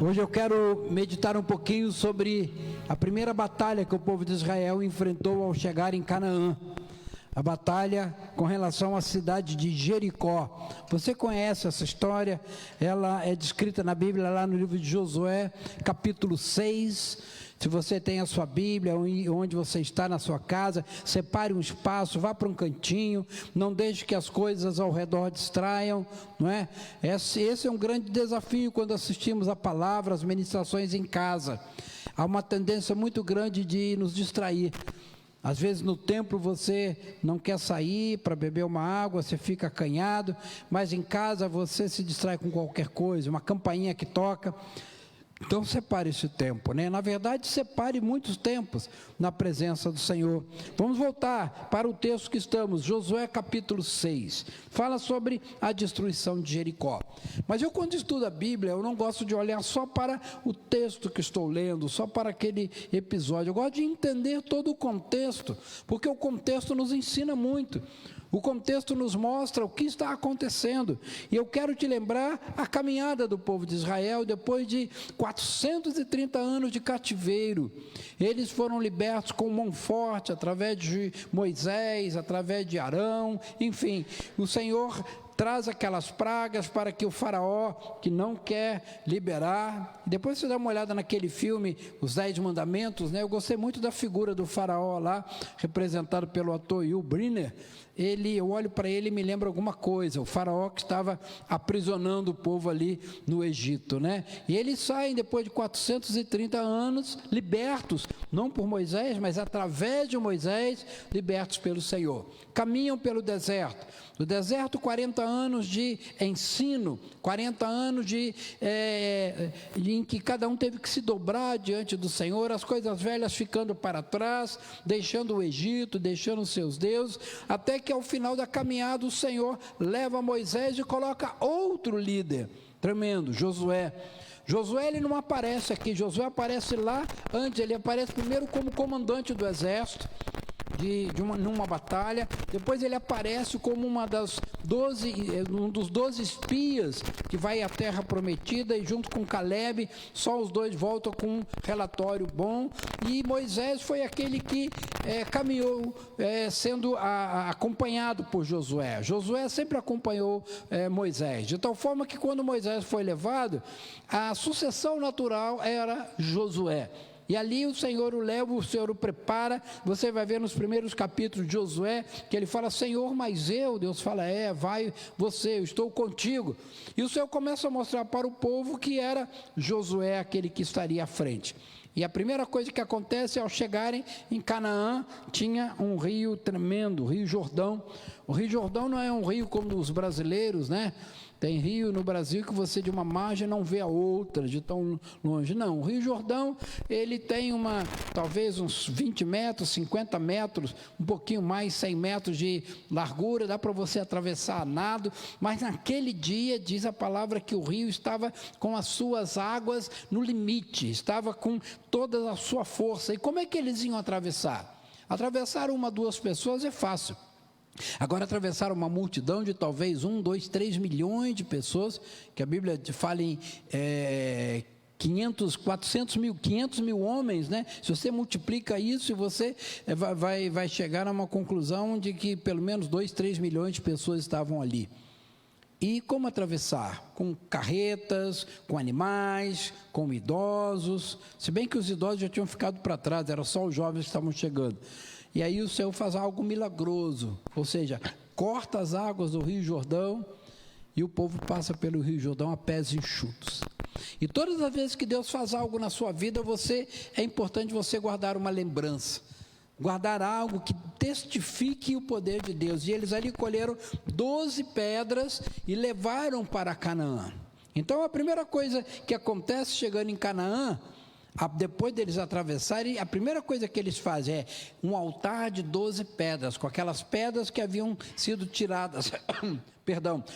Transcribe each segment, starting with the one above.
Hoje eu quero meditar um pouquinho sobre a primeira batalha que o povo de Israel enfrentou ao chegar em Canaã. A batalha com relação à cidade de Jericó. Você conhece essa história? Ela é descrita na Bíblia, lá no livro de Josué, capítulo 6. Se você tem a sua Bíblia, onde você está na sua casa, separe um espaço, vá para um cantinho, não deixe que as coisas ao redor distraiam, não é? Esse é um grande desafio quando assistimos a palavra, as ministrações em casa. Há uma tendência muito grande de nos distrair. Às vezes no templo você não quer sair para beber uma água, você fica acanhado, mas em casa você se distrai com qualquer coisa, uma campainha que toca. Então separe esse tempo, né? Na verdade, separe muitos tempos na presença do Senhor. Vamos voltar para o texto que estamos, Josué capítulo 6. Fala sobre a destruição de Jericó. Mas eu, quando estudo a Bíblia, eu não gosto de olhar só para o texto que estou lendo, só para aquele episódio. Eu gosto de entender todo o contexto, porque o contexto nos ensina muito. O contexto nos mostra o que está acontecendo. E eu quero te lembrar a caminhada do povo de Israel depois de 430 anos de cativeiro. Eles foram libertos com mão forte através de Moisés, através de Arão, enfim, o Senhor traz aquelas pragas para que o faraó, que não quer liberar, depois você dá uma olhada naquele filme, Os 10 Mandamentos, né? Eu gostei muito da figura do faraó lá, representado pelo ator Yul Brynner. Eu olho para ele e me lembra alguma coisa, o faraó que estava aprisionando o povo ali no Egito, né? E eles saem depois de 430 anos, libertos, não por Moisés, mas através de Moisés, libertos pelo Senhor. Caminham pelo deserto. No deserto, 40 anos de ensino, 40 anos em que cada um teve que se dobrar diante do Senhor, as coisas velhas ficando para trás, deixando o Egito, deixando os seus deuses, até que ao final da caminhada o Senhor leva Moisés e coloca outro líder, tremendo, Josué. Josué, ele não aparece aqui, Josué aparece lá antes, ele aparece primeiro como comandante do exército, numa batalha, depois ele aparece como um dos 12 espias que vai à terra prometida, e junto com Caleb, só os dois voltam com um relatório bom, e Moisés foi aquele que caminhou sendo acompanhado por Josué. Josué sempre acompanhou Moisés, de tal forma que quando Moisés foi levado, a sucessão natural era Josué. E ali o Senhor o leva, o Senhor o prepara. Você vai ver nos primeiros capítulos de Josué, que ele fala, Senhor, mas Deus fala, vai você, eu estou contigo. E o Senhor começa a mostrar para o povo que era Josué aquele que estaria à frente. E a primeira coisa que acontece, ao chegarem em Canaã, tinha um rio tremendo, o Rio Jordão. O Rio Jordão não é um rio como os brasileiros, né? Tem rio no Brasil que você de uma margem não vê a outra, de tão longe. Não, o Rio Jordão, ele tem talvez uns 20 metros, 50 metros, um pouquinho mais, 100 metros de largura, dá para você atravessar a nado, mas naquele dia, diz a palavra, que o rio estava com as suas águas no limite, estava com toda a sua força. E como é que eles iam atravessar? Atravessar 1, 2 pessoas é fácil. Agora, atravessar uma multidão de talvez 1, 2, 3 milhões de pessoas, que a Bíblia fala em 500 mil homens, né? Se você multiplica isso, você vai chegar a uma conclusão de que pelo menos 2, 3 milhões de pessoas estavam ali. E como atravessar? Com carretas, com animais, com idosos, se bem que os idosos já tinham ficado para trás, eram só os jovens que estavam chegando. E aí o Senhor faz algo milagroso, ou seja, corta as águas do Rio Jordão e o povo passa pelo Rio Jordão a pés enxutos. E todas as vezes que Deus faz algo na sua vida, é importante você guardar uma lembrança, guardar algo que testifique o poder de Deus. E eles ali colheram 12 pedras e levaram para Canaã. Então a primeira coisa que acontece chegando em Canaã, depois deles atravessarem, a primeira coisa que eles fazem é um altar de 12 pedras, com aquelas pedras que haviam sido tiradas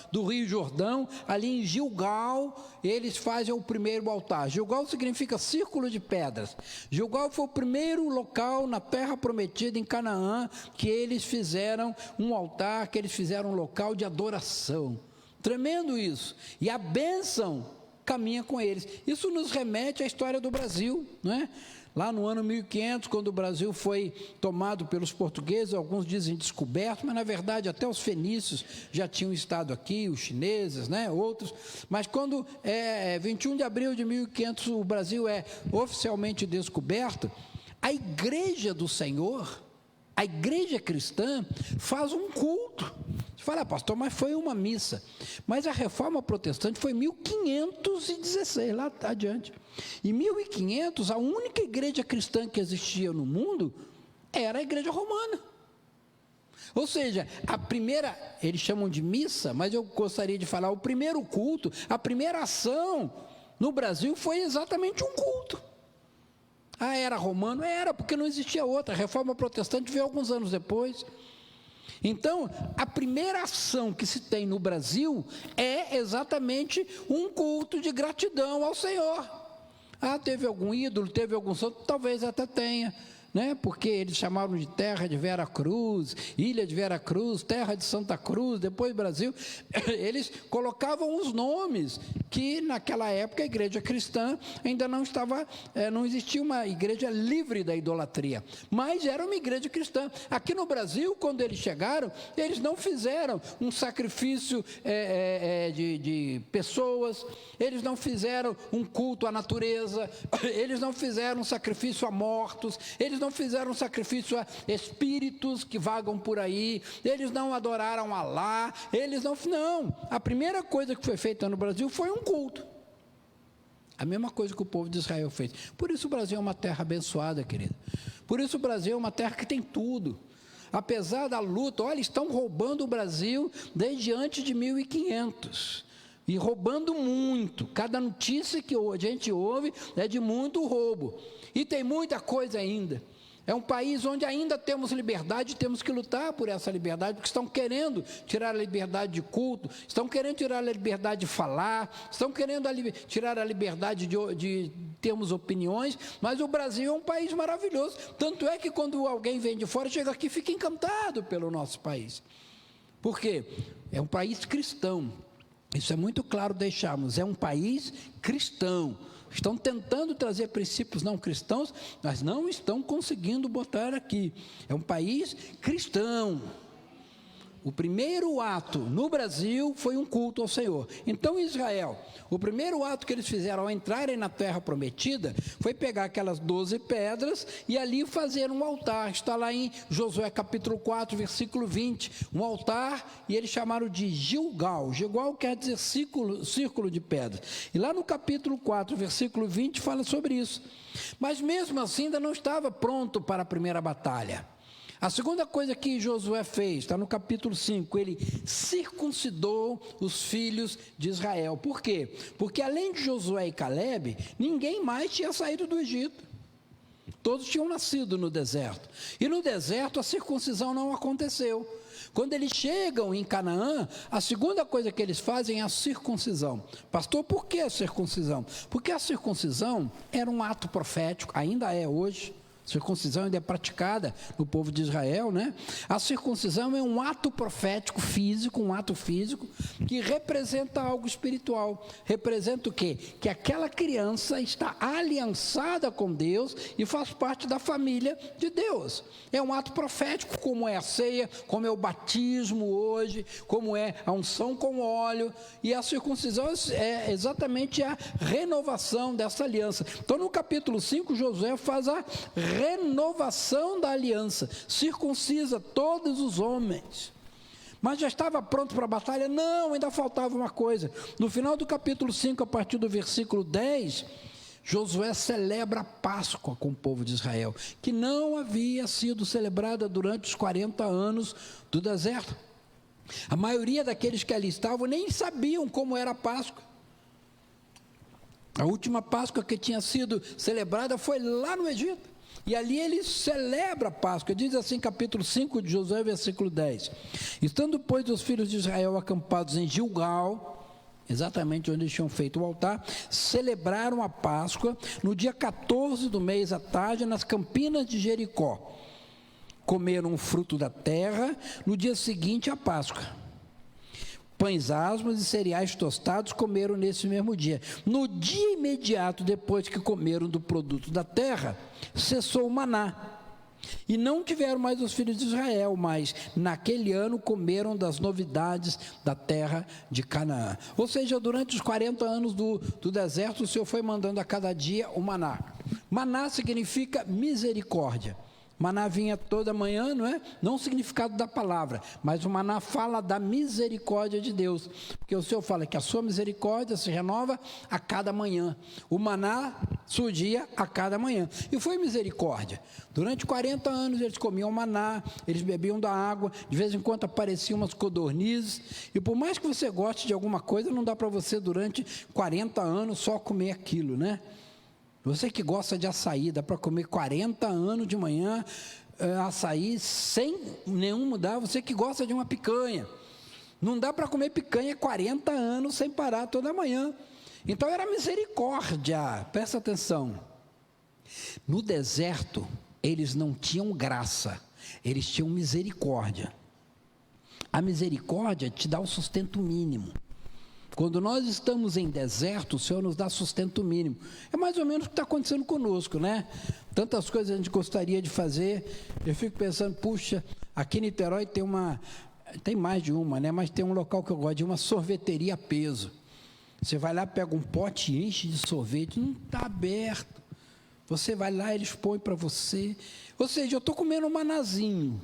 do Rio Jordão. Ali em Gilgal, eles fazem o primeiro altar. Gilgal significa círculo de pedras. Gilgal foi o primeiro local na terra prometida em Canaã que eles fizeram um altar, que eles fizeram um local de adoração. Tremendo isso. E a bênção caminha com eles. Isso nos remete à história do Brasil, não é? Lá no ano 1500, quando o Brasil foi tomado pelos portugueses, alguns dizem descoberto, mas na verdade até os fenícios já tinham estado aqui, os chineses, né, outros. Mas quando 21 de abril de 1500 o Brasil é oficialmente descoberto, a Igreja do Senhor, a igreja cristã, faz um culto. Você fala, pastor, mas foi uma missa. Mas a reforma protestante foi em 1516, lá adiante. Em 1500, a única igreja cristã que existia no mundo era a igreja romana. Ou seja, a primeira, eles chamam de missa, mas eu gostaria de falar, o primeiro culto, a primeira ação no Brasil foi exatamente um culto. Ah, era romano? Era, porque não existia outra. A reforma protestante veio alguns anos depois. Então, a primeira ação que se tem no Brasil é exatamente um culto de gratidão ao Senhor. Ah, teve algum ídolo, teve algum santo? Talvez até tenha, né? Porque eles chamaram de terra de Vera Cruz, ilha de Vera Cruz, terra de Santa Cruz, depois Brasil. Eles colocavam os nomes que naquela época a igreja cristã ainda não estava, não existia uma igreja livre da idolatria, mas era uma igreja cristã. Aqui no Brasil, quando eles chegaram, eles não fizeram um sacrifício de pessoas, eles não fizeram um culto à natureza, eles não fizeram um sacrifício a mortos, eles não fizeram um sacrifício a espíritos que vagam por aí, eles não adoraram Alá, eles não, a primeira coisa que foi feita no Brasil foi um culto, a mesma coisa que o povo de Israel fez. Por isso o Brasil é uma terra abençoada, querido, por isso o Brasil é uma terra que tem tudo, apesar da luta. Olha, estão roubando o Brasil desde antes de 1500, e roubando muito. Cada notícia que a gente ouve é de muito roubo, e tem muita coisa ainda. É um país onde ainda temos liberdade, temos que lutar por essa liberdade, porque estão querendo tirar a liberdade de culto, estão querendo tirar a liberdade de falar, estão querendo tirar a liberdade de termos opiniões, mas o Brasil é um país maravilhoso. Tanto é que quando alguém vem de fora, chega aqui e fica encantado pelo nosso país. Por quê? É um país cristão. Isso é muito claro deixarmos, é um país cristão. Estão tentando trazer princípios não cristãos, mas não estão conseguindo botar aqui. É um país cristão. O primeiro ato no Brasil foi um culto ao Senhor. Então, Israel, o primeiro ato que eles fizeram ao entrarem na terra prometida foi pegar aquelas 12 pedras e ali fazer um altar. Está lá em Josué capítulo 4, versículo 20. Um altar, e eles chamaram de Gilgal. Gilgal quer dizer círculo de pedras. E lá no capítulo 4, versículo 20, fala sobre isso. Mas mesmo assim ainda não estava pronto para a primeira batalha. A segunda coisa que Josué fez, está no capítulo 5, ele circuncidou os filhos de Israel. Por quê? Porque além de Josué e Calebe, ninguém mais tinha saído do Egito. Todos tinham nascido no deserto. E no deserto a circuncisão não aconteceu. Quando eles chegam em Canaã, a segunda coisa que eles fazem é a circuncisão. Pastor, por que a circuncisão? Porque a circuncisão era um ato profético, ainda é hoje. Circuncisão ainda é praticada no povo de Israel, né? A circuncisão é um ato profético físico, um ato físico, que representa algo espiritual. Representa o quê? Que aquela criança está aliançada com Deus e faz parte da família de Deus. É um ato profético, como é a ceia, como é o batismo hoje, como é a unção com óleo. E a circuncisão é exatamente a renovação dessa aliança. Então, no capítulo 5, Josué faz a renovação da aliança, circuncisa todos os homens. Mas já estava pronto para a batalha? Não, ainda faltava uma coisa. No final do capítulo 5, a partir do versículo 10, Josué celebra a Páscoa com o povo de Israel, que não havia sido celebrada durante os 40 anos do deserto. A maioria daqueles que ali estavam nem sabiam como era a Páscoa. A última Páscoa que tinha sido celebrada foi lá no Egito. E ali ele celebra a Páscoa. Diz assim, capítulo 5 de Josué, versículo 10. Estando, pois, os filhos de Israel acampados em Gilgal, exatamente onde eles tinham feito o altar, celebraram a Páscoa no dia 14 do mês à tarde, nas campinas de Jericó. Comeram o fruto da terra no dia seguinte à Páscoa. Pães asmos e cereais tostados comeram nesse mesmo dia. No dia imediato depois que comeram do produto da terra, cessou o maná. E não tiveram mais os filhos de Israel, mas naquele ano comeram das novidades da terra de Canaã. Ou seja, durante os 40 anos do deserto, o Senhor foi mandando a cada dia o maná. Maná significa misericórdia. Maná vinha toda manhã, não é? Não o significado da palavra, mas o maná fala da misericórdia de Deus, porque o Senhor fala que a sua misericórdia se renova a cada manhã, o maná surgia a cada manhã, e foi misericórdia. Durante 40 anos eles comiam maná, eles bebiam da água, de vez em quando apareciam umas codornizes, e por mais que você goste de alguma coisa, não dá para você durante 40 anos só comer aquilo, né? Você que gosta de açaí, dá para comer 40 anos de manhã, açaí sem nenhum mudar. Você que gosta de uma picanha, não dá para comer picanha 40 anos sem parar toda manhã. Então era misericórdia, presta atenção. No deserto, eles não tinham graça, eles tinham misericórdia. A misericórdia te dá o sustento mínimo. Quando nós estamos em deserto, o Senhor nos dá sustento mínimo. É mais ou menos o que está acontecendo conosco, né? Tantas coisas a gente gostaria de fazer. Eu fico pensando, puxa, aqui em Niterói tem mais de uma, né? Mas tem um local que eu gosto de uma sorveteria a peso. Você vai lá, pega um pote e enche de sorvete, não está aberto. Você vai lá, eles põem para você. Ou seja, eu estou comendo um manazinho.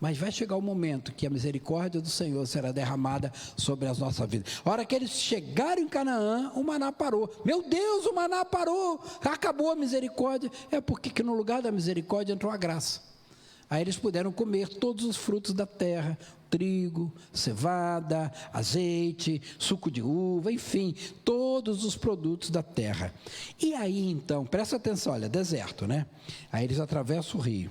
Mas vai chegar o momento que a misericórdia do Senhor será derramada sobre as nossas vidas. A hora que eles chegaram em Canaã, o maná parou. Meu Deus, o maná parou, acabou a misericórdia. É porque que no lugar da misericórdia entrou a graça. Aí eles puderam comer todos os frutos da terra, trigo, cevada, azeite, suco de uva, enfim, todos os produtos da terra. E aí então, presta atenção, olha, deserto, né? Aí eles atravessam o rio.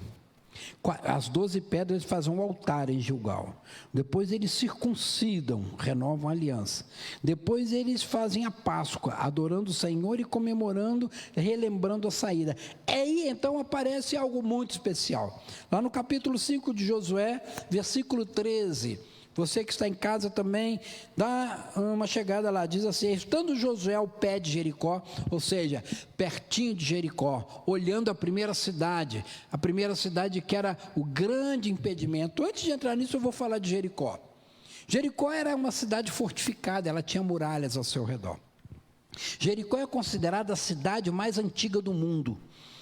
As 12 pedras eles fazem um altar em Gilgal. Depois eles circuncidam, renovam a aliança. Depois eles fazem a Páscoa, adorando o Senhor e comemorando, relembrando a saída. Aí então aparece algo muito especial. Lá no capítulo 5 de Josué, versículo 13. Você que está em casa também, dá uma chegada lá, diz assim: estando Josué ao pé de Jericó, ou seja, pertinho de Jericó, olhando a primeira cidade que era o grande impedimento. Antes de entrar nisso, eu vou falar de Jericó. Jericó era uma cidade fortificada, ela tinha muralhas ao seu redor. Jericó é considerada a cidade mais antiga do mundo.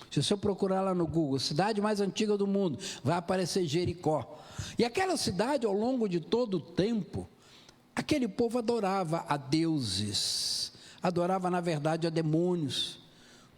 Se você procurar lá no Google, cidade mais antiga do mundo, vai aparecer Jericó. E aquela cidade, ao longo de todo o tempo, aquele povo adorava a deuses, adorava, na verdade, a demônios.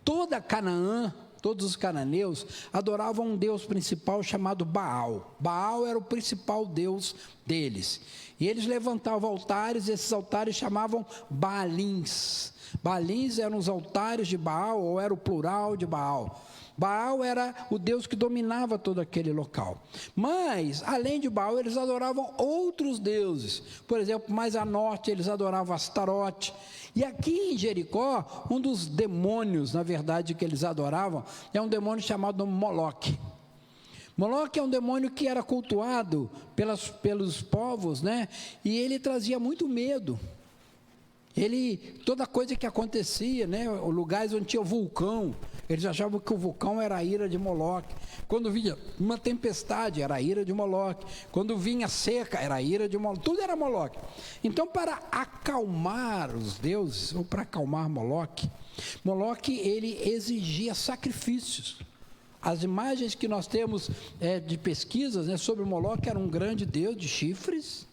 Toda Canaã, todos os cananeus, adoravam um deus principal chamado Baal. Baal era o principal deus deles. E eles levantavam altares, e esses altares chamavam Baalins. Baalins eram os altares de Baal, ou era o plural de Baal. Baal era o deus que dominava todo aquele local. Mas, além de Baal, eles adoravam outros deuses. Por exemplo, mais a norte, eles adoravam Astarote. E aqui em Jericó, um dos demônios, na verdade, que eles adoravam, é um demônio chamado Moloque. Moloque é um demônio que era cultuado pelos povos, né? E ele trazia muito medo. Toda coisa que acontecia, né? Lugares onde tinha vulcão, eles achavam que o vulcão era a ira de Moloque. Quando vinha uma tempestade, era a ira de Moloque. Quando vinha seca, era a ira de Moloque. Tudo era Moloque. Então, para acalmar os deuses, ou para acalmar Moloque, ele exigia sacrifícios. As imagens que nós temos de pesquisas, né, sobre Moloque, era um grande deus de chifres,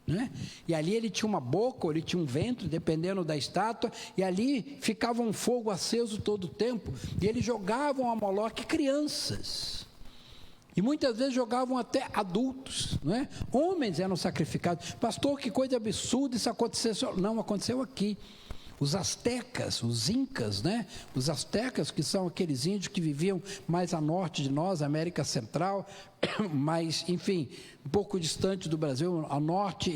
né? E ali ele tinha uma boca, ou ele tinha um ventre, dependendo da estátua, e ali ficava um fogo aceso todo o tempo, e eles jogavam a Moloque crianças, e muitas vezes jogavam até adultos, né? Homens eram sacrificados. Pastor, que coisa absurda isso aconteceu. Não, aconteceu aqui. Os astecas, os incas, né? Os astecas, que são aqueles índios que viviam mais a norte de nós, América Central, mas, enfim, um pouco distante do Brasil, a norte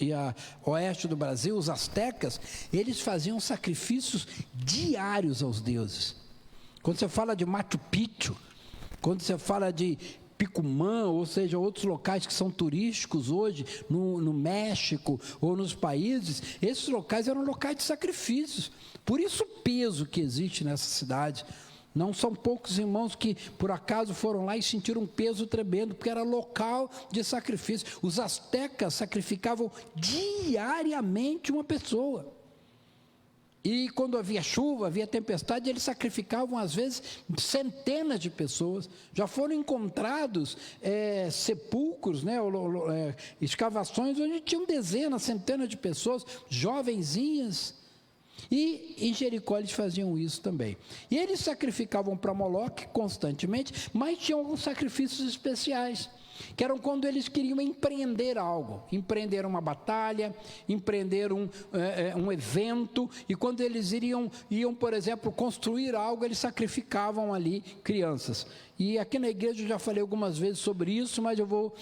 e a oeste do Brasil, os astecas, eles faziam sacrifícios diários aos deuses. Quando você fala de Machu Picchu, quando você fala de Picumã, ou seja, outros locais que são turísticos hoje, no México ou nos países, esses locais eram locais de sacrifícios. Por isso o peso que existe nessa cidade. Não são poucos irmãos que, por acaso, foram lá e sentiram um peso tremendo, porque era local de sacrifício. Os astecas sacrificavam diariamente uma pessoa. E quando havia chuva, havia tempestade, eles sacrificavam, às vezes, centenas de pessoas. Já foram encontrados sepulcros, escavações, onde tinham dezenas, centenas de pessoas, jovenzinhas. E em Jericó eles faziam isso também. E eles sacrificavam para Moloque constantemente, mas tinham alguns sacrifícios especiais, que eram quando eles queriam empreender algo, empreender uma batalha, empreender um evento, e quando eles iam, por exemplo, construir algo, eles sacrificavam ali crianças. E aqui na igreja eu já falei algumas vezes sobre isso, mas eu vou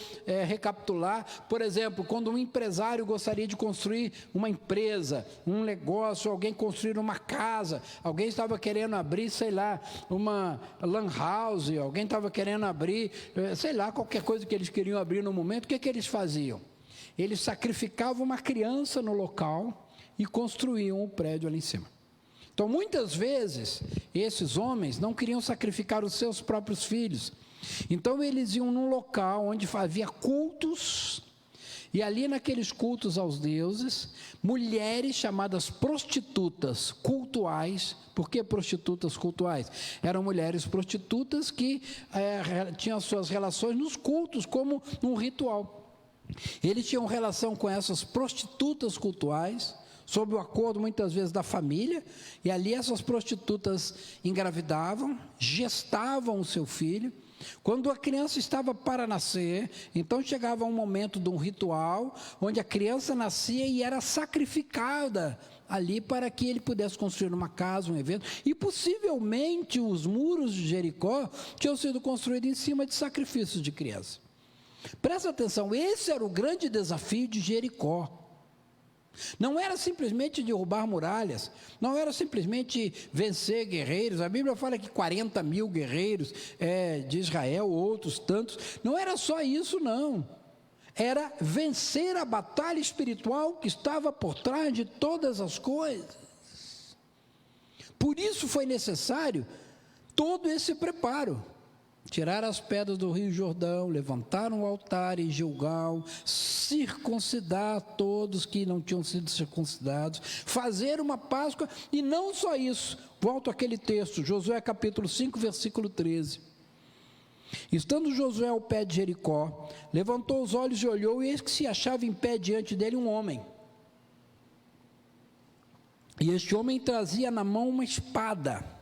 recapitular. Por exemplo, quando um empresário gostaria de construir uma empresa, um negócio, alguém construir uma casa, alguém estava querendo abrir, sei lá, uma lan house, alguém estava querendo abrir, sei lá, qualquer coisa que eles queriam abrir no momento, o que eles faziam? Eles sacrificavam uma criança no local e construíam um prédio ali em cima. Então, muitas vezes, esses homens não queriam sacrificar os seus próprios filhos. Então, eles iam num local onde havia cultos, e ali naqueles cultos aos deuses, mulheres chamadas prostitutas cultuais. Por que prostitutas cultuais? Eram mulheres prostitutas que tinham suas relações nos cultos, como um ritual. Eles tinham relação com essas prostitutas cultuais, sob o acordo, muitas vezes, da família, e ali essas prostitutas engravidavam, gestavam o seu filho. Quando a criança estava para nascer, então chegava um momento de um ritual, onde a criança nascia e era sacrificada ali para que ele pudesse construir uma casa, um evento, e possivelmente os muros de Jericó tinham sido construídos em cima de sacrifícios de criança. Presta atenção, esse era o grande desafio de Jericó. Não era simplesmente derrubar muralhas, não era simplesmente vencer guerreiros. A Bíblia fala que 40 mil guerreiros de Israel, outros tantos. Não era só isso, não. Era vencer a batalha espiritual que estava por trás de todas as coisas. Por isso foi necessário todo esse preparo. Tirar as pedras do rio Jordão, levantar um altar em Gilgal, circuncidar todos que não tinham sido circuncidados, fazer uma Páscoa, e não só isso, volto àquele texto, Josué capítulo 5, versículo 13. Estando Josué ao pé de Jericó, levantou os olhos e olhou, e eis que se achava em pé diante dele um homem. E este homem trazia na mão uma espada.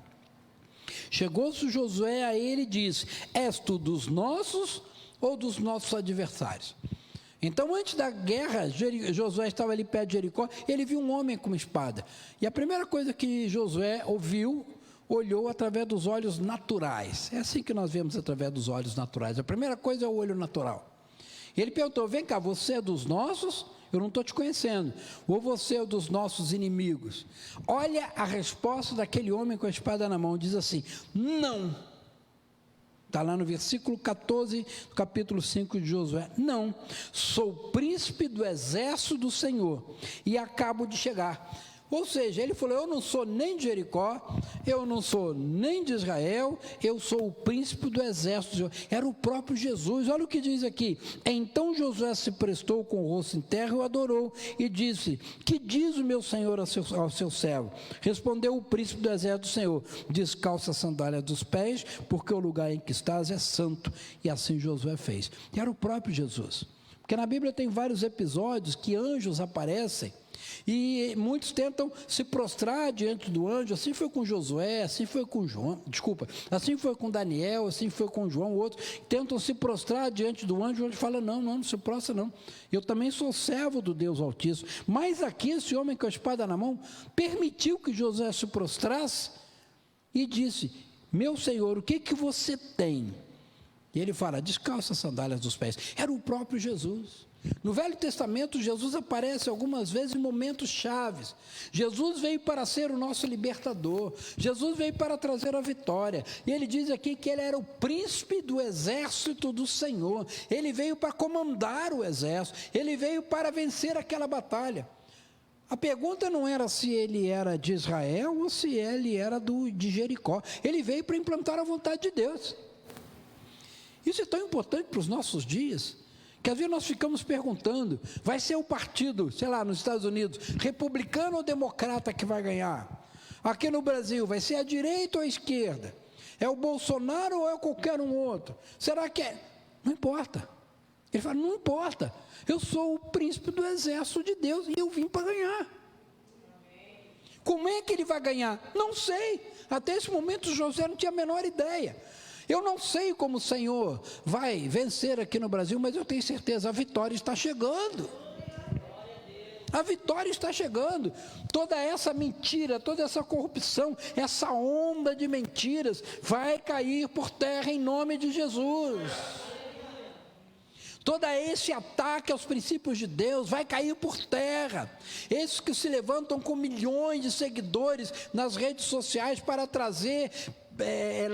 Chegou-se Josué a ele e disse: és tu dos nossos ou dos nossos adversários? Então, antes da guerra, Josué estava ali perto de Jericó, ele viu um homem com uma espada. E a primeira coisa que Josué olhou através dos olhos naturais. É assim que nós vemos através dos olhos naturais. A primeira coisa é o olho natural. Ele perguntou: vem cá, você é dos nossos? Eu não estou te conhecendo. Ou você é dos nossos inimigos? Olha a resposta daquele homem com a espada na mão. Diz assim: não. Está lá no versículo 14, capítulo 5 de Josué. Não, sou príncipe do exército do Senhor e acabo de chegar. Ou seja, ele falou: eu não sou nem de Jericó, eu não sou nem de Israel, eu sou o príncipe do exército do Senhor. Era o próprio Jesus. Olha o que diz aqui: então Josué se prestou com o rosto em terra e o adorou, e disse: que diz o meu senhor ao seu servo? Respondeu o príncipe do exército do Senhor: descalça a sandália dos pés, porque o lugar em que estás é santo. E assim Josué fez. E era o próprio Jesus. Porque na Bíblia tem vários episódios que anjos aparecem, e muitos tentam se prostrar diante do anjo. Assim foi com Josué, assim foi com assim foi com Daniel, assim foi com João. Outros tentam se prostrar diante do anjo. O anjo fala: não se prostra não, eu também sou servo do Deus Altíssimo. Mas aqui esse homem com a espada na mão permitiu que Josué se prostrasse e disse: meu senhor, o que você tem? E ele fala: descalça as sandálias dos pés. Era o próprio Jesus. No Velho Testamento, Jesus aparece algumas vezes em momentos chaves. Jesus veio para ser o nosso libertador. Jesus veio para trazer a vitória. E ele diz aqui que ele era o príncipe do exército do Senhor. Ele veio para comandar o exército. Ele veio para vencer aquela batalha. A pergunta não era se ele era de Israel ou se ele era de Jericó. Ele veio para implantar a vontade de Deus. Isso é tão importante para os nossos dias, que às vezes nós ficamos perguntando, vai ser o partido, sei lá, nos Estados Unidos, republicano ou democrata que vai ganhar? Aqui no Brasil, vai ser a direita ou a esquerda? É o Bolsonaro ou é qualquer um outro? Será que é? Não importa. Ele fala, não importa, eu sou o príncipe do exército de Deus e eu vim para ganhar. Como é que ele vai ganhar? Não sei. Até esse momento José não tinha a menor ideia. Eu não sei como o Senhor vai vencer aqui no Brasil, mas eu tenho certeza, a vitória está chegando. A vitória está chegando. Toda essa mentira, toda essa corrupção, essa onda de mentiras vai cair por terra em nome de Jesus. Todo esse ataque aos princípios de Deus vai cair por terra. Esses que se levantam com milhões de seguidores nas redes sociais para trazer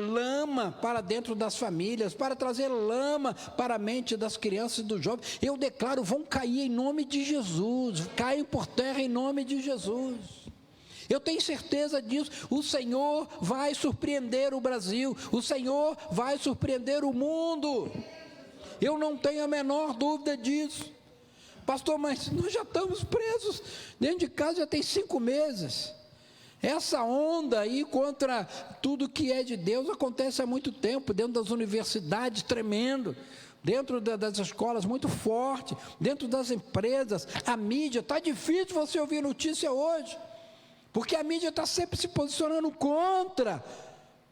lama para dentro das famílias, para trazer lama para a mente das crianças e dos jovens, eu declaro, vão cair em nome de Jesus, caem por terra em nome de Jesus. Eu tenho certeza disso. O Senhor vai surpreender o Brasil, o Senhor vai surpreender o mundo. Eu não tenho a menor dúvida disso. Pastor, mas nós já estamos presos dentro de casa já tem 5 meses. Essa onda aí contra tudo que é de Deus acontece há muito tempo, dentro das universidades, tremendo, dentro das escolas, muito forte, dentro das empresas, a mídia, está difícil você ouvir notícia hoje, porque a mídia está sempre se posicionando contra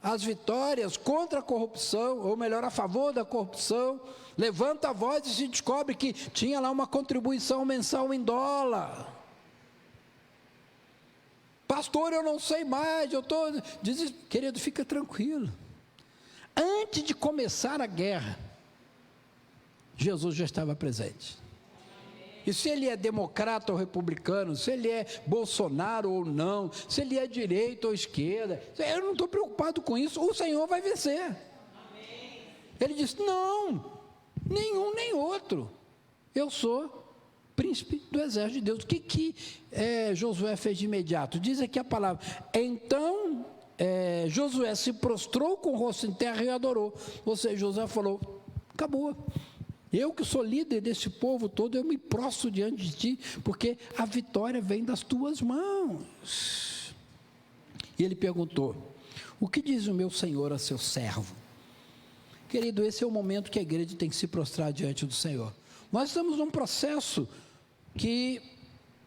as vitórias, contra a corrupção, ou melhor, a favor da corrupção, levanta a voz e se descobre que tinha lá uma contribuição mensal em dólar. Pastor, eu não sei mais, eu estou... Querido, fica tranquilo. Antes de começar a guerra, Jesus já estava presente. E se ele é democrata ou republicano, se ele é Bolsonaro ou não, se ele é direita ou esquerda, eu não estou preocupado com isso, o Senhor vai vencer. Ele disse, não, nenhum nem outro, eu sou príncipe do exército de Deus. O que Josué fez de imediato? Diz aqui a palavra, então Josué se prostrou com o rosto em terra e adorou. Ou seja, Josué falou, acabou, eu que sou líder desse povo todo, eu me prostro diante de ti, porque a vitória vem das tuas mãos. E ele perguntou, o que diz o meu Senhor a seu servo? Querido, esse é o momento que a igreja tem que se prostrar diante do Senhor. Nós estamos num processo que,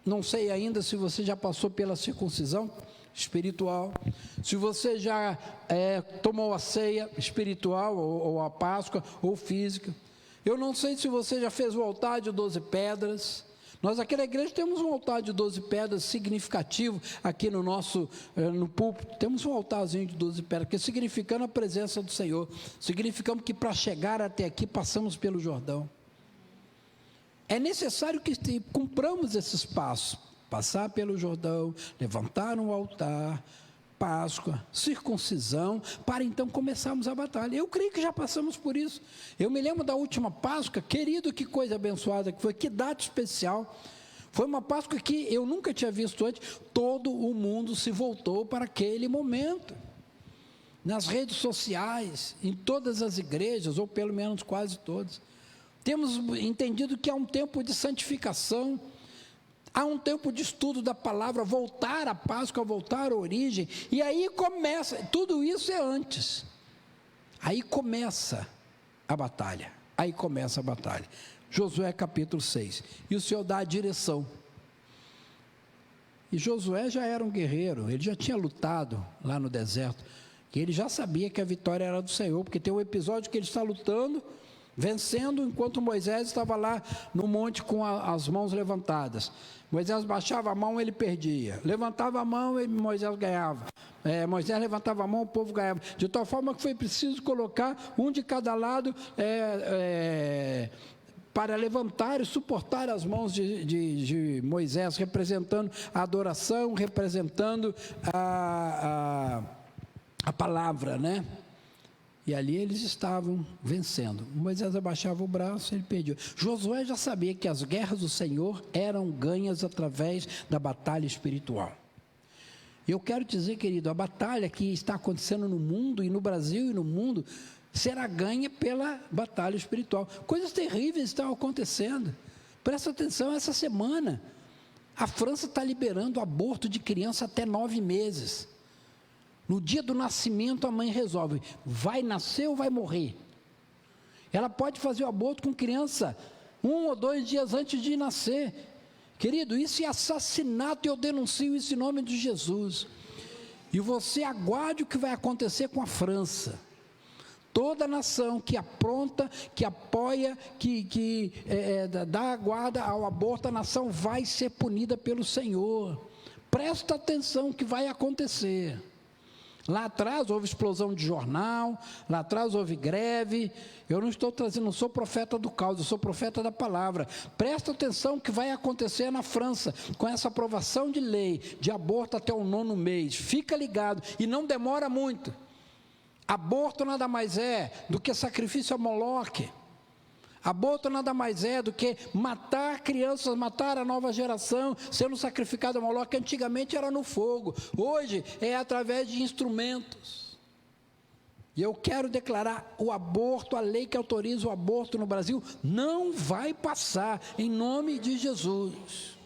não sei ainda se você já passou pela circuncisão espiritual, se você já tomou a ceia espiritual, ou a Páscoa, ou física. Eu não sei se você já fez o altar de 12 pedras. Nós aqui na igreja temos um altar de 12 pedras significativo aqui no nosso, no púlpito, temos um altarzinho de 12 pedras, que significando a presença do Senhor, significando que para chegar até aqui passamos pelo Jordão. É necessário que cumpramos esses passos, passar pelo Jordão, levantar um altar, Páscoa, circuncisão, para então começarmos a batalha. Eu creio que já passamos por isso. Eu me lembro da última Páscoa, querido, que coisa abençoada que foi, que data especial. Foi uma Páscoa que eu nunca tinha visto antes, todo o mundo se voltou para aquele momento. Nas redes sociais, em todas as igrejas, ou pelo menos quase todas. Temos entendido que há um tempo de santificação, há um tempo de estudo da palavra, voltar à Páscoa, voltar à origem, e aí começa, tudo isso é antes, aí começa a batalha, Josué capítulo 6, e o Senhor dá a direção, e Josué já era um guerreiro, ele já tinha lutado lá no deserto, e ele já sabia que a vitória era do Senhor, porque tem um episódio que ele está lutando, vencendo, enquanto Moisés estava lá no monte com as mãos levantadas. Moisés baixava a mão, ele perdia. Levantava a mão, Moisés ganhava. Moisés levantava a mão, o povo ganhava. De tal forma que foi preciso colocar um de cada lado, para levantar e suportar as mãos de Moisés, representando a adoração, representando a palavra, né? E ali eles estavam vencendo. Moisés abaixava o braço, ele pediu. Josué já sabia que as guerras do Senhor eram ganhas através da batalha espiritual. E eu quero dizer, querido, a batalha que está acontecendo no mundo, e no Brasil e no mundo, será ganha pela batalha espiritual. Coisas terríveis estão acontecendo. Presta atenção, essa semana, a França está liberando aborto de criança até 9 meses. No dia do nascimento, a mãe resolve, vai nascer ou vai morrer? Ela pode fazer o aborto com criança 1 ou 2 dias antes de nascer. Querido, isso é assassinato e eu denuncio isso em nome de Jesus. E você aguarde o que vai acontecer com a França. Toda nação que apronta, que apoia, que dá a guarda ao aborto, a nação vai ser punida pelo Senhor. Presta atenção que vai acontecer. Lá atrás houve explosão de jornal, lá atrás houve greve. Eu não estou trazendo, não sou profeta do caos, eu sou profeta da palavra. Presta atenção que vai acontecer na França, com essa aprovação de lei de aborto até o 9º mês. Fica ligado, e não demora muito. Aborto nada mais é do que sacrifício a Moloque. Aborto nada mais é do que matar crianças, matar a nova geração, sendo sacrificado a Moloque. Antigamente era no fogo, hoje é através de instrumentos. E eu quero declarar, o aborto, a lei que autoriza o aborto no Brasil, não vai passar, em nome de Jesus.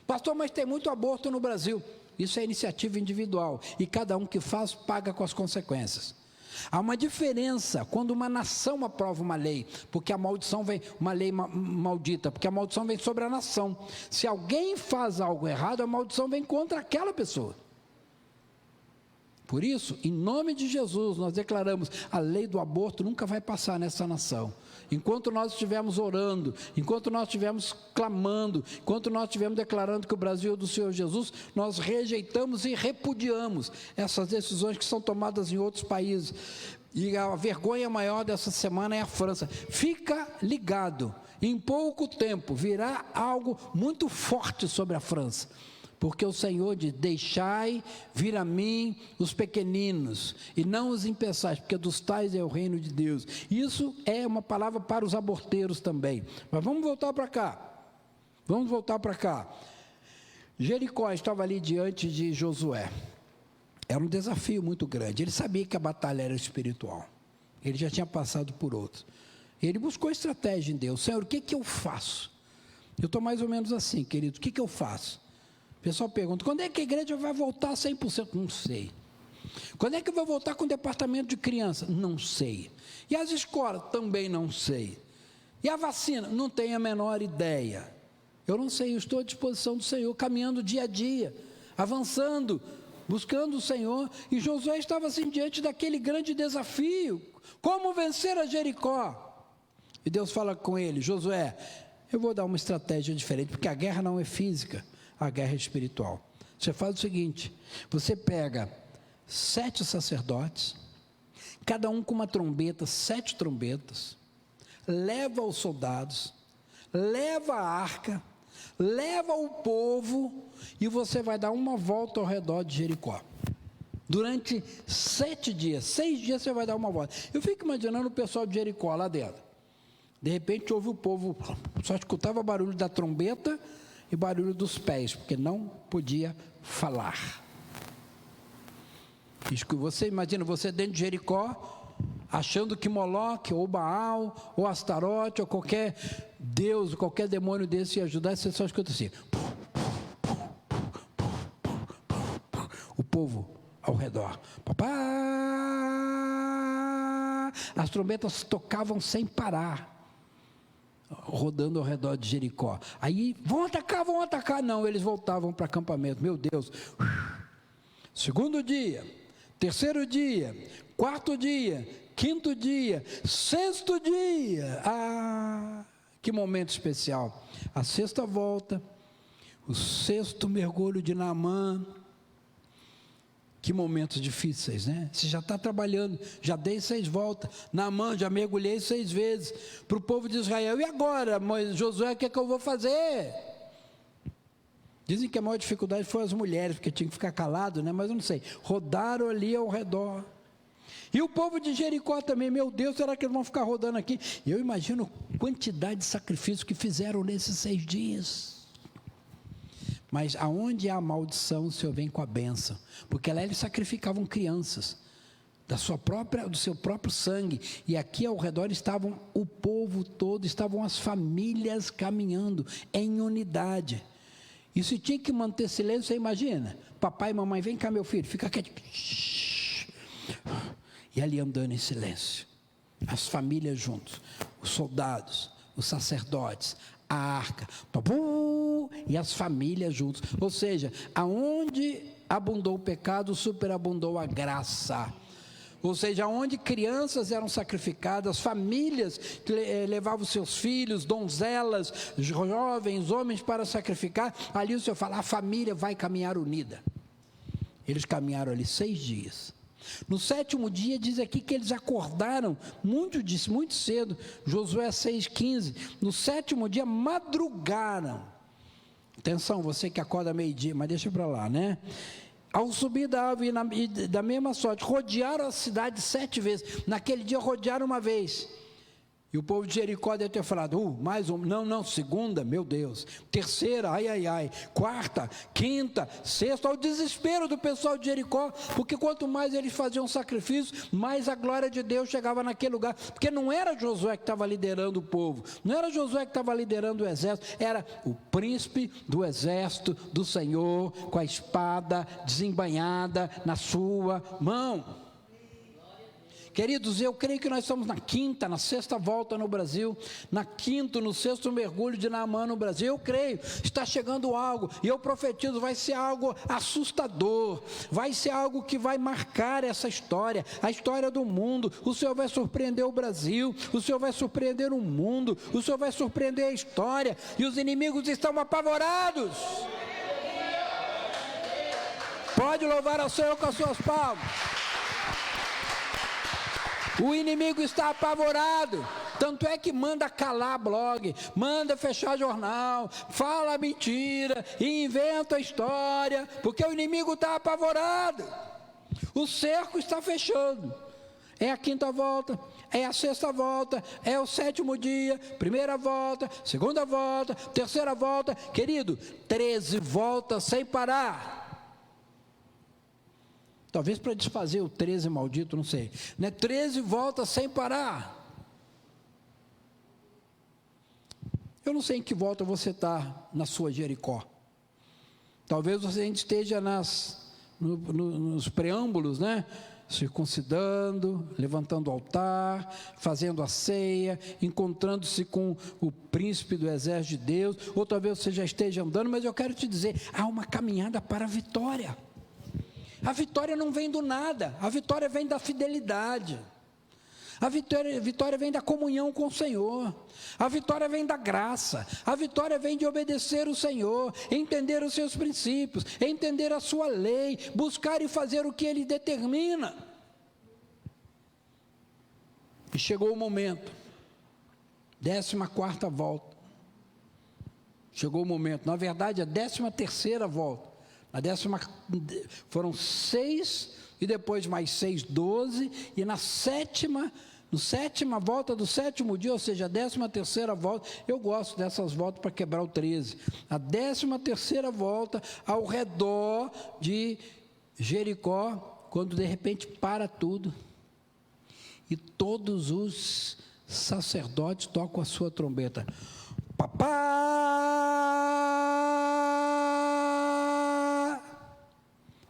Pastor, mas tem muito aborto no Brasil. Isso é iniciativa individual, e cada um que faz, paga com as consequências. Há uma diferença quando uma nação aprova uma lei, porque a maldição vem, uma lei maldita, porque a maldição vem sobre a nação. Se alguém faz algo errado, a maldição vem contra aquela pessoa. Por isso, em nome de Jesus, nós declaramos, a lei do aborto nunca vai passar nessa nação. Enquanto nós estivermos orando, enquanto nós estivermos clamando, enquanto nós estivermos declarando que o Brasil é do Senhor Jesus, nós rejeitamos e repudiamos essas decisões que são tomadas em outros países. E a vergonha maior dessa semana é a França. Fica ligado, em pouco tempo virá algo muito forte sobre a França. Porque o Senhor diz, deixai vir a mim os pequeninos, e não os impeçais, porque dos tais é o reino de Deus. Isso é uma palavra para os aborteiros também. Mas vamos voltar para cá. Jericó estava ali diante de Josué. Era um desafio muito grande. Ele sabia que a batalha era espiritual. Ele já tinha passado por outros. Ele buscou estratégia em Deus. Senhor, o que eu faço? Eu estou mais ou menos assim, querido. O que eu faço? O pessoal pergunta, quando é que a igreja vai voltar 100%? Não sei. Quando é que vai voltar com o departamento de criança? Não sei. E as escolas? Também não sei. E a vacina? Não tenho a menor ideia. Eu não sei, eu estou à disposição do Senhor, caminhando dia a dia, avançando, buscando o Senhor. E Josué estava assim diante daquele grande desafio. Como vencer a Jericó? E Deus fala com ele, Josué, eu vou dar uma estratégia diferente, porque a guerra não é física. A guerra é espiritual. Você faz o seguinte, você pega 7 sacerdotes, cada um com uma trombeta, 7 trombetas, leva os soldados, leva a arca, leva o povo, e você vai dar uma volta ao redor de Jericó. Durante 7 dias, 6 dias você vai dar uma volta. Eu fico imaginando o pessoal de Jericó lá dentro. De repente ouve o povo, só escutava barulho da trombeta, e barulho dos pés, porque não podia falar. Isso que você imagina, você dentro de Jericó, achando que Moloque, ou Baal, ou Astarote, ou qualquer deus, qualquer demônio desse ia ajudar, você só escuta assim. O povo ao redor. As trombetas tocavam sem parar, rodando ao redor de Jericó. Aí, vão atacar. Não, eles voltavam para o acampamento. Meu Deus. 2º dia, 3º dia, 4º dia, 5º dia, 6º dia. Que momento especial. A 6ª volta, o 6º mergulho de Naamã. Que momentos difíceis, né? Você já está trabalhando, já dei 6 voltas, Naamã, já mergulhei 6 vezes, para o povo de Israel, e agora, Josué, o que é que eu vou fazer? Dizem que a maior dificuldade foi as mulheres, porque tinham que ficar calado, né? Mas eu não sei, rodaram ali ao redor, e o povo de Jericó também, meu Deus, será que eles vão ficar rodando aqui? E eu imagino a quantidade de sacrifícios que fizeram nesses 6 dias, mas aonde há maldição, o Senhor vem com a bênção, porque lá eles sacrificavam crianças, do seu próprio sangue, e aqui ao redor estavam o povo todo, estavam as famílias caminhando em unidade, e se tinha que manter silêncio, você imagina, papai e mamãe, vem cá meu filho, fica quieto, e ali andando em silêncio, as famílias juntos, os soldados, os sacerdotes, a arca, e as famílias juntos, ou seja, aonde abundou o pecado, superabundou a graça, ou seja, onde crianças eram sacrificadas, famílias levavam seus filhos, donzelas, jovens, homens para sacrificar, ali o Senhor fala, a família vai caminhar unida. Eles caminharam ali 6 dias, no 7º dia diz aqui que eles acordaram muito cedo, Josué 6,15, no 7º dia madrugaram, atenção você que acorda meio-dia, mas deixa para lá, né? Ao subir da árvore e da mesma sorte, rodearam a cidade 7 vezes, naquele dia rodearam uma vez, e o povo de Jericó deve ter falado, mais um, não, segunda, meu Deus, terceira, ai, quarta, quinta, sexta, ao desespero do pessoal de Jericó, porque quanto mais eles faziam sacrifício, mais a glória de Deus chegava naquele lugar, porque não era Josué que estava liderando o povo, não era Josué que estava liderando o exército, era o príncipe do exército do Senhor, com a espada desembainhada na sua mão. Queridos, eu creio que nós estamos na 5ª, na 6ª volta no Brasil, na 5º, no 6º mergulho de Naamã no Brasil, eu creio, está chegando algo, e eu profetizo, vai ser algo assustador, vai ser algo que vai marcar essa história, a história do mundo, o Senhor vai surpreender o Brasil, o Senhor vai surpreender o mundo, o Senhor vai surpreender a história, e os inimigos estão apavorados. Pode louvar ao Senhor com as suas palmas. O inimigo está apavorado, tanto é que manda calar blog, manda fechar jornal, fala mentira, inventa história, porque o inimigo está apavorado, o cerco está fechando, é a 5ª volta, é a 6ª volta, é o 7º dia, 1ª volta, 2ª volta, 3ª volta, querido, 13 voltas sem parar. Talvez para desfazer o 13 maldito, não sei, né? 13 voltas sem parar. Eu não sei em que volta você está na sua Jericó. Talvez você ainda esteja nos preâmbulos, né? Circuncidando, levantando o altar, fazendo a ceia, encontrando-se com o príncipe do exército de Deus, ou talvez você já esteja andando, mas eu quero te dizer, há uma caminhada para a vitória. A vitória não vem do nada, a vitória vem da fidelidade, a vitória vem da comunhão com o Senhor, a vitória vem da graça, a vitória vem de obedecer o Senhor, entender os seus princípios, entender a sua lei, buscar e fazer o que Ele determina. E chegou o momento, 14ª volta, chegou o momento, na verdade a 13ª volta, foram 6, e depois mais 6, 12, e na 7ª volta do 7º dia, ou seja, a 13ª volta, eu gosto dessas voltas para quebrar o 13, a 13ª volta ao redor de Jericó, quando de repente para tudo, e todos os sacerdotes tocam a sua trombeta,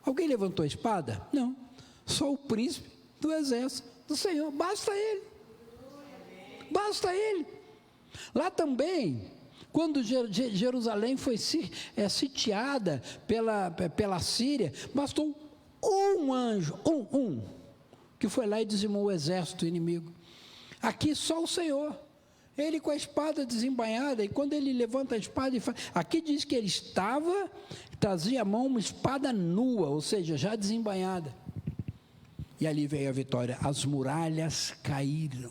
Alguém levantou a espada? Não, só o príncipe do exército do Senhor, basta ele. Lá também, quando Jerusalém foi sitiada pela Síria, bastou um anjo, que foi lá e dizimou o exército inimigo. Aqui só o Senhor, Ele com a espada desembainhada, e quando ele levanta a espada, aqui diz que ele trazia à mão uma espada nua, ou seja, já desembainhada. E ali veio a vitória, as muralhas caíram.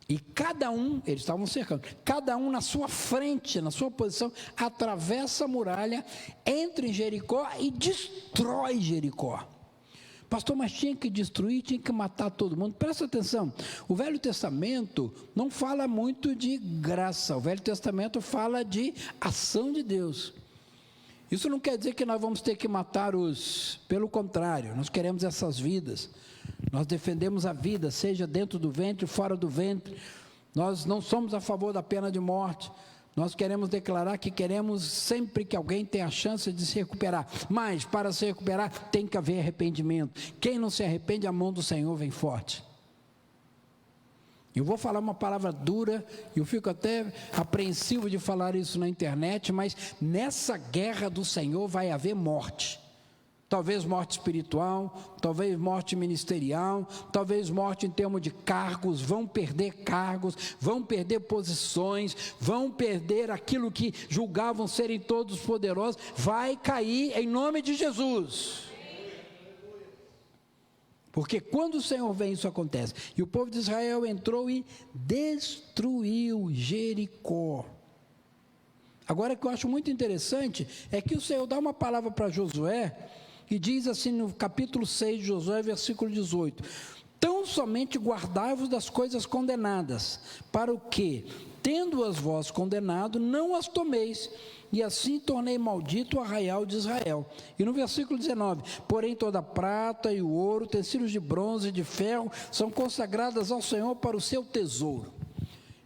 E cada um, eles estavam cercando, cada um na sua frente, na sua posição, atravessa a muralha, entra em Jericó e destrói Jericó. Pastor, mas tinha que destruir, tinha que matar todo mundo. Presta atenção, o Velho Testamento não fala muito de graça, o Velho Testamento fala de ação de Deus. Isso não quer dizer que nós vamos ter que matar pelo contrário, nós queremos essas vidas. Nós defendemos a vida, seja dentro do ventre, fora do ventre. Nós não somos a favor da pena de morte. Nós queremos declarar que queremos sempre que alguém tenha a chance de se recuperar. Mas, para se recuperar, tem que haver arrependimento. Quem não se arrepende, a mão do Senhor vem forte. Eu vou falar uma palavra dura, eu fico até apreensivo de falar isso na internet, mas nessa guerra do Senhor vai haver morte. Talvez morte espiritual, talvez morte ministerial, talvez morte em termos de cargos, vão perder posições, vão perder aquilo que julgavam serem todos poderosos, vai cair em nome de Jesus. Porque quando o Senhor vem, isso acontece. E o povo de Israel entrou e destruiu Jericó. Agora, o que eu acho muito interessante é que o Senhor dá uma palavra para Josué, e diz assim no capítulo 6 de Josué, versículo 18: tão somente guardai-vos das coisas condenadas, para o que, tendo-as vós condenado, não as tomeis, e assim tornei maldito o arraial de Israel. E no versículo 19: porém toda a prata e o ouro, utensílios de bronze e de ferro, são consagradas ao Senhor para o seu tesouro.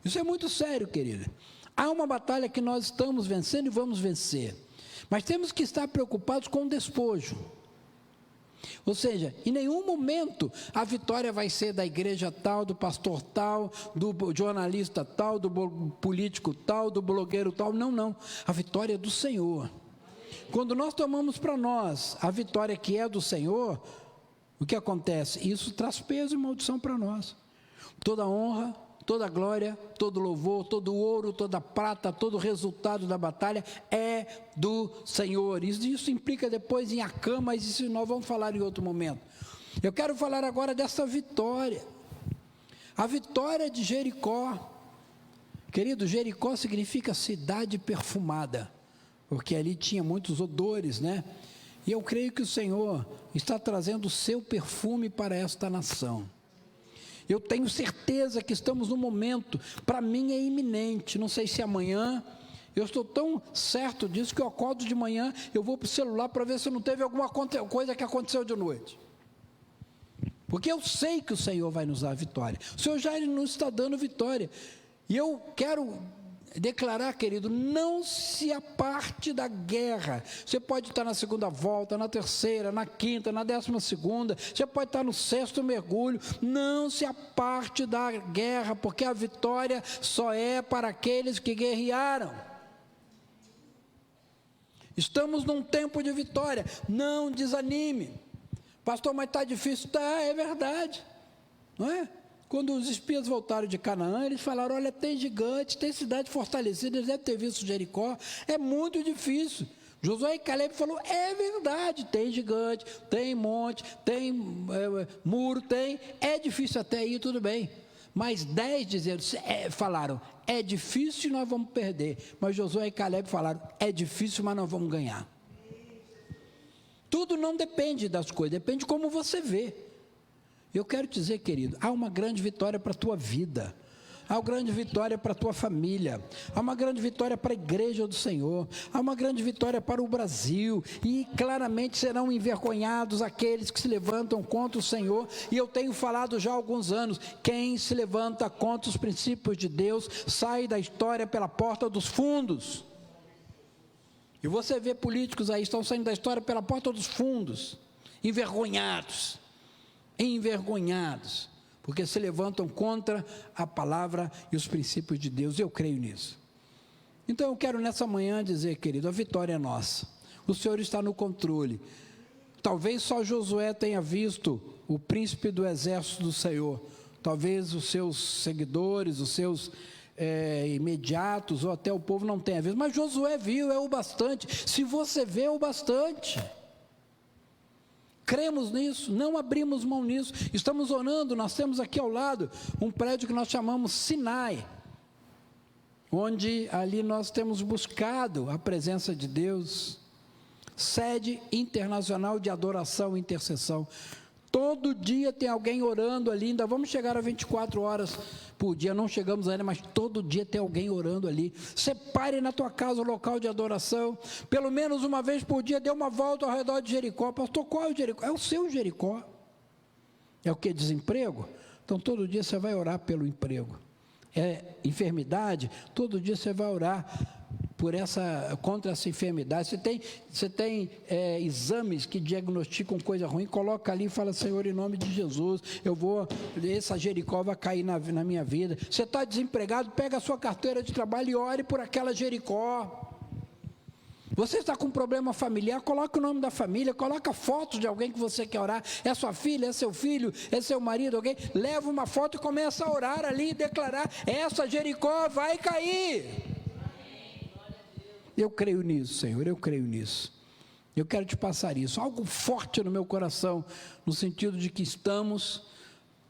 Isso é muito sério, querida. Há uma batalha que nós estamos vencendo e vamos vencer, mas temos que estar preocupados com o despojo. Ou seja, em nenhum momento a vitória vai ser da igreja tal, do pastor tal, do jornalista tal, do político tal, do blogueiro tal. Não, não. A vitória é do Senhor. Quando nós tomamos para nós a vitória que é do Senhor, o que acontece? Isso traz peso e maldição para nós. Toda honra, toda glória, todo louvor, todo ouro, toda prata, todo resultado da batalha é do Senhor. Isso implica depois em Acã, mas isso nós vamos falar em outro momento. Eu quero falar agora dessa vitória. A vitória de Jericó. Querido, Jericó significa cidade perfumada, porque ali tinha muitos odores, né? E eu creio que o Senhor está trazendo o seu perfume para esta nação. Eu tenho certeza que estamos num momento, para mim é iminente, não sei se amanhã, eu estou tão certo disso que eu acordo de manhã, eu vou para o celular para ver se não teve alguma coisa que aconteceu de noite. Porque eu sei que o Senhor vai nos dar a vitória, o Senhor já nos está dando vitória, e eu quero declarar, querido, não se aparte da guerra. Você pode estar na segunda volta, na terceira, na quinta, na 12ª, você pode estar no 6º mergulho, não se aparte da guerra, porque a vitória só é para aqueles que guerrearam. Estamos num tempo de vitória, não desanime. Pastor, mas está difícil. Tá, é verdade, não é? Quando os espias voltaram de Canaã, eles falaram, olha, tem gigante, tem cidade fortalecida, eles devem ter visto Jericó, é muito difícil. Josué e Caleb falaram, é verdade, tem gigante, tem monte, tem muro, é difícil até aí, tudo bem. Mas 10 falaram, é difícil e nós vamos perder. Mas Josué e Caleb falaram, é difícil, mas nós vamos ganhar. Tudo não depende das coisas, depende de como você vê. Eu quero te dizer, querido, há uma grande vitória para a tua vida, há uma grande vitória para a tua família, há uma grande vitória para a igreja do Senhor, há uma grande vitória para o Brasil, e claramente serão envergonhados aqueles que se levantam contra o Senhor, e eu tenho falado já há alguns anos, quem se levanta contra os princípios de Deus, sai da história pela porta dos fundos. E você vê políticos aí, estão saindo da história pela porta dos fundos, envergonhados, porque se levantam contra a palavra e os princípios de Deus. Eu creio nisso. Então eu quero nessa manhã dizer, querido, a vitória é nossa, o Senhor está no controle. Talvez só Josué tenha visto o príncipe do exército do Senhor, talvez os seus seguidores, os seus imediatos, ou até o povo não tenha visto, mas Josué viu, é o bastante. Se você vê, é o bastante. Cremos nisso, não abrimos mão nisso, estamos orando. Nós temos aqui ao lado um prédio que nós chamamos Sinai, onde ali nós temos buscado a presença de Deus, sede internacional de adoração e intercessão. Todo dia tem alguém orando ali, ainda vamos chegar a 24 horas por dia, não chegamos ainda, mas todo dia tem alguém orando ali. Separe na tua casa o local de adoração, pelo menos uma vez por dia, dê uma volta ao redor de Jericó. Pastor, qual é o Jericó? É o seu Jericó. É o que? Desemprego? Então todo dia você vai orar pelo emprego. É enfermidade? Todo dia você vai orar contra essa enfermidade. Você tem exames que diagnosticam coisa ruim, coloca ali e fala: Senhor, em nome de Jesus, essa Jericó vai cair na minha vida. Você está desempregado, pega a sua carteira de trabalho e ore por aquela Jericó. Você está com um problema familiar, coloca o nome da família, coloca fotos de alguém que você quer orar. É sua filha, é seu filho, é seu marido, alguém. Leva uma foto e começa a orar ali e declarar: essa Jericó vai cair. Eu creio nisso, Senhor, eu creio nisso. Eu quero te passar isso, algo forte no meu coração, no sentido de que estamos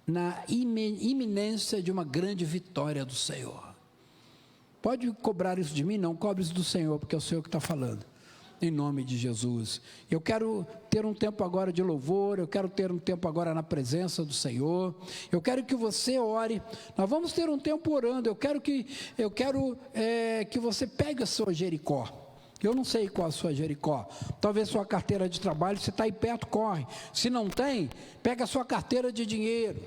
na iminência de uma grande vitória do Senhor. Pode cobrar isso de mim? Não, cobre isso do Senhor, porque é o Senhor que está falando. Em nome de Jesus. Eu quero ter um tempo agora de louvor, eu quero ter um tempo agora na presença do Senhor, eu quero que você ore. Nós vamos ter um tempo orando. Eu quero que você pegue a sua Jericó. Eu não sei qual a sua Jericó, talvez sua carteira de trabalho. Se está aí perto, corre. Se não tem, pega a sua carteira de dinheiro.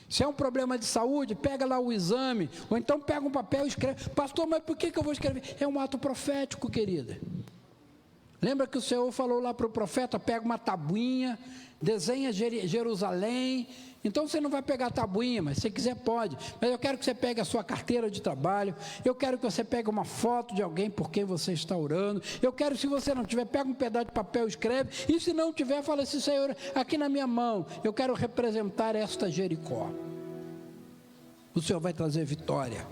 Se é um problema de saúde, pega lá o exame, ou então pega um papel e escreve. Pastor, mas por que eu vou escrever? É um ato profético, querida. Lembra que o Senhor falou lá para o profeta: pega uma tabuinha, desenha Jerusalém. Então você não vai pegar a tabuinha, mas se quiser pode. Mas eu quero que você pegue a sua carteira de trabalho, eu quero que você pegue uma foto de alguém por quem você está orando. Eu quero, se você não tiver, pega um pedaço de papel e escreve. E se não tiver, fala assim: Senhor, aqui na minha mão, eu quero representar esta Jericó. O Senhor vai trazer vitória.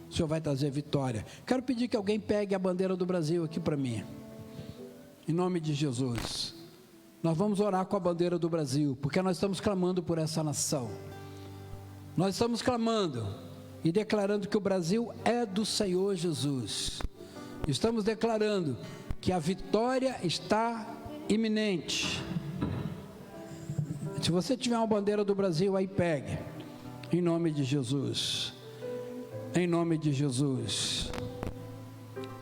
O Senhor vai trazer vitória. Quero pedir que alguém pegue a bandeira do Brasil aqui para mim. Em nome de Jesus, nós vamos orar com a bandeira do Brasil, porque nós estamos clamando por essa nação. Nós estamos clamando e declarando que o Brasil é do Senhor Jesus. Estamos declarando que a vitória está iminente. Se você tiver uma bandeira do Brasil, aí pegue. Em nome de Jesus. Em nome de Jesus.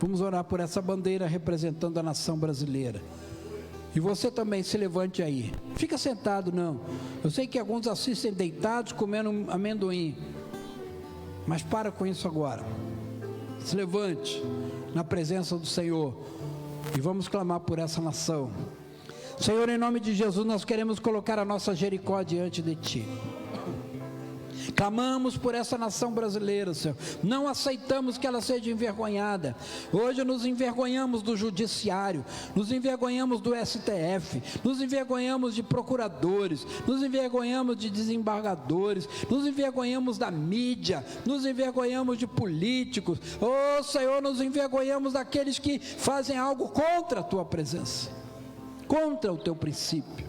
Vamos orar por essa bandeira representando a nação brasileira. E você também se levante aí. Fica sentado, não. Eu sei que alguns assistem deitados comendo amendoim. Mas para com isso agora. Se levante na presença do Senhor. E vamos clamar por essa nação. Senhor, em nome de Jesus, nós queremos colocar a nossa Jericó diante de Ti. Clamamos por essa nação brasileira, Senhor. Não aceitamos que ela seja envergonhada. Hoje nos envergonhamos do judiciário, nos envergonhamos do STF, nos envergonhamos de procuradores, nos envergonhamos de desembargadores, nos envergonhamos da mídia, nos envergonhamos de políticos. Oh, Senhor, nos envergonhamos daqueles que fazem algo contra a Tua presença, contra o Teu princípio,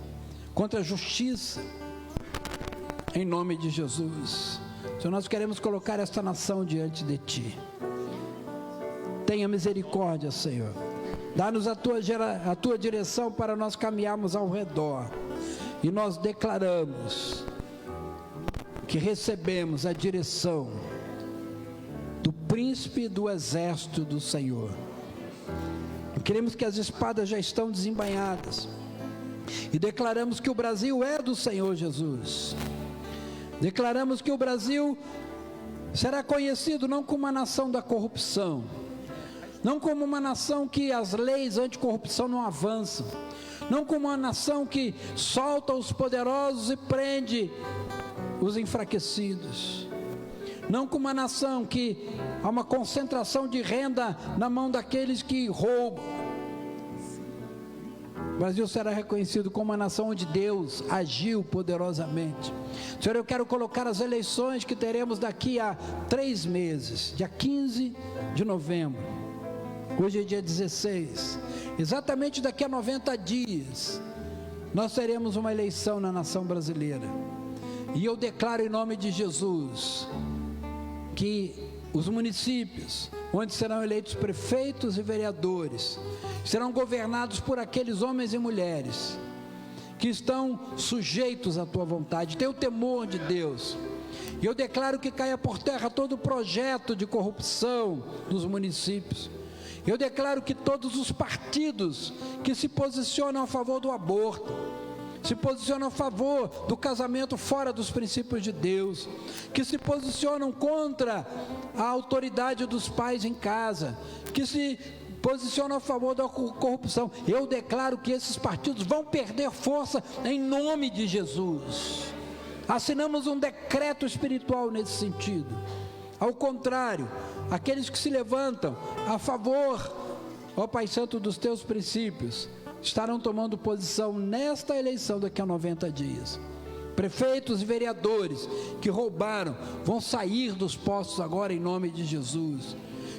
contra a justiça. Em nome de Jesus, Senhor, nós queremos colocar esta nação diante de Ti. Tenha misericórdia, Senhor. Dá-nos a tua direção para nós caminharmos ao redor. E nós declaramos que recebemos a direção do príncipe do exército do Senhor. Queremos que as espadas já estão desembainhadas. E declaramos que o Brasil é do Senhor Jesus. Declaramos que o Brasil será conhecido não como uma nação da corrupção, não como uma nação que as leis anticorrupção não avançam, não como uma nação que solta os poderosos e prende os enfraquecidos, não como uma nação que há uma concentração de renda na mão daqueles que roubam. O Brasil será reconhecido como uma nação onde Deus agiu poderosamente. Senhor, eu quero colocar as eleições que teremos daqui a 3 meses, dia 15 de novembro. Hoje é dia 16. Exatamente daqui a 90 dias, nós teremos uma eleição na nação brasileira. E eu declaro em nome de Jesus que os municípios, onde serão eleitos prefeitos e vereadores, serão governados por aqueles homens e mulheres que estão sujeitos à tua vontade, têm o temor de Deus. E eu declaro que caia por terra todo projeto de corrupção dos municípios. Eu declaro que todos os partidos que se posicionam a favor do aborto, se posicionam a favor do casamento fora dos princípios de Deus, que se posicionam contra a autoridade dos pais em casa, que se posicionam a favor da corrupção, eu declaro que esses partidos vão perder força em nome de Jesus. Assinamos um decreto espiritual nesse sentido. Ao contrário, aqueles que se levantam a favor, ó Pai Santo, dos teus princípios, estarão tomando posição nesta eleição daqui a 90 dias. Prefeitos e vereadores que roubaram vão sair dos postos agora em nome de Jesus.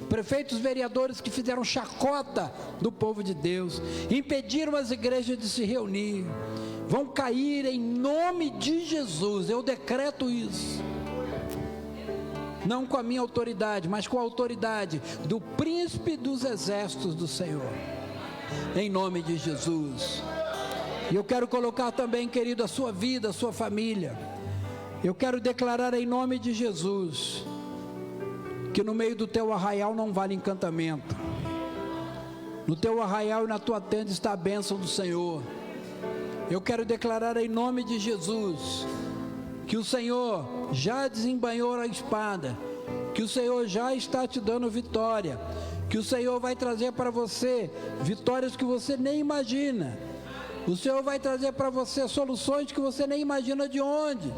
Prefeitos e vereadores que fizeram chacota do povo de Deus, impediram as igrejas de se reunir, vão cair em nome de Jesus. Eu decreto isso. Não com a minha autoridade, mas com a autoridade do príncipe dos exércitos do Senhor. Em nome de Jesus. E eu quero colocar também, querido, a sua vida, a sua família. Eu quero declarar em nome de Jesus que no meio do teu arraial não vale encantamento. No teu arraial e na tua tenda está a bênção do Senhor. Eu quero declarar em nome de Jesus que o Senhor já desembainhou a espada, que o Senhor já está te dando vitória, que o Senhor vai trazer para você vitórias que você nem imagina. O Senhor vai trazer para você soluções que você nem imagina de onde.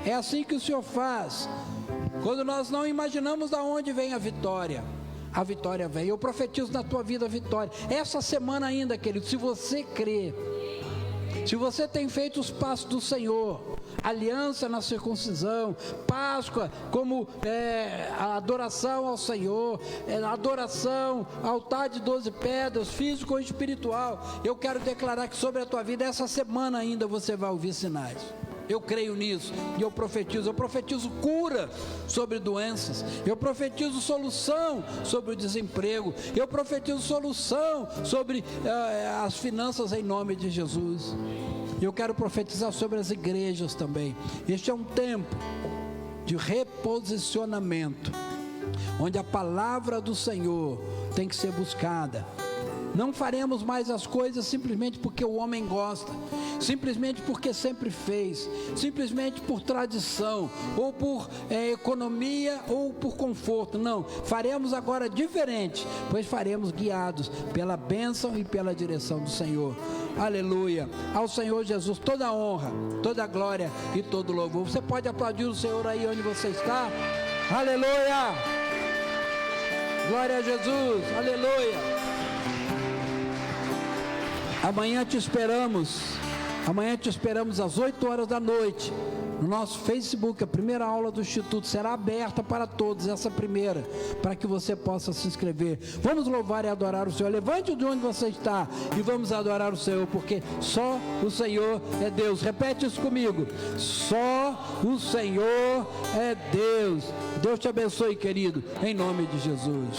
É assim que o Senhor faz. Quando nós não imaginamos de onde vem a vitória vem. Eu profetizo na tua vida a vitória. Essa semana ainda, querido, se você crê, se você tem feito os passos do Senhor, aliança na circuncisão, Páscoa como a adoração ao Senhor, adoração, altar de 12 pedras, físico ou espiritual, eu quero declarar que sobre a tua vida, essa semana ainda você vai ouvir sinais. Eu creio nisso e eu profetizo cura sobre doenças, eu profetizo solução sobre o desemprego, eu profetizo solução sobre as finanças em nome de Jesus. Eu quero profetizar sobre as igrejas também. Este é um tempo de reposicionamento, onde a palavra do Senhor tem que ser buscada. Não faremos mais as coisas simplesmente porque o homem gosta, simplesmente porque sempre fez, simplesmente por tradição, ou por economia, ou por conforto. Não, faremos agora diferente, pois faremos guiados pela bênção e pela direção do Senhor. Aleluia. Ao Senhor Jesus toda a honra, toda a glória e todo o louvor. Você pode aplaudir o Senhor aí onde você está? Aleluia. Glória a Jesus. Aleluia. Amanhã te esperamos às 8 horas da noite, no nosso Facebook. A primeira aula do Instituto será aberta para todos, essa primeira, para que você possa se inscrever. Vamos louvar e adorar o Senhor. Levante de onde você está e vamos adorar o Senhor, porque só o Senhor é Deus. Repete isso comigo: só o Senhor é Deus. Deus te abençoe, querido, em nome de Jesus.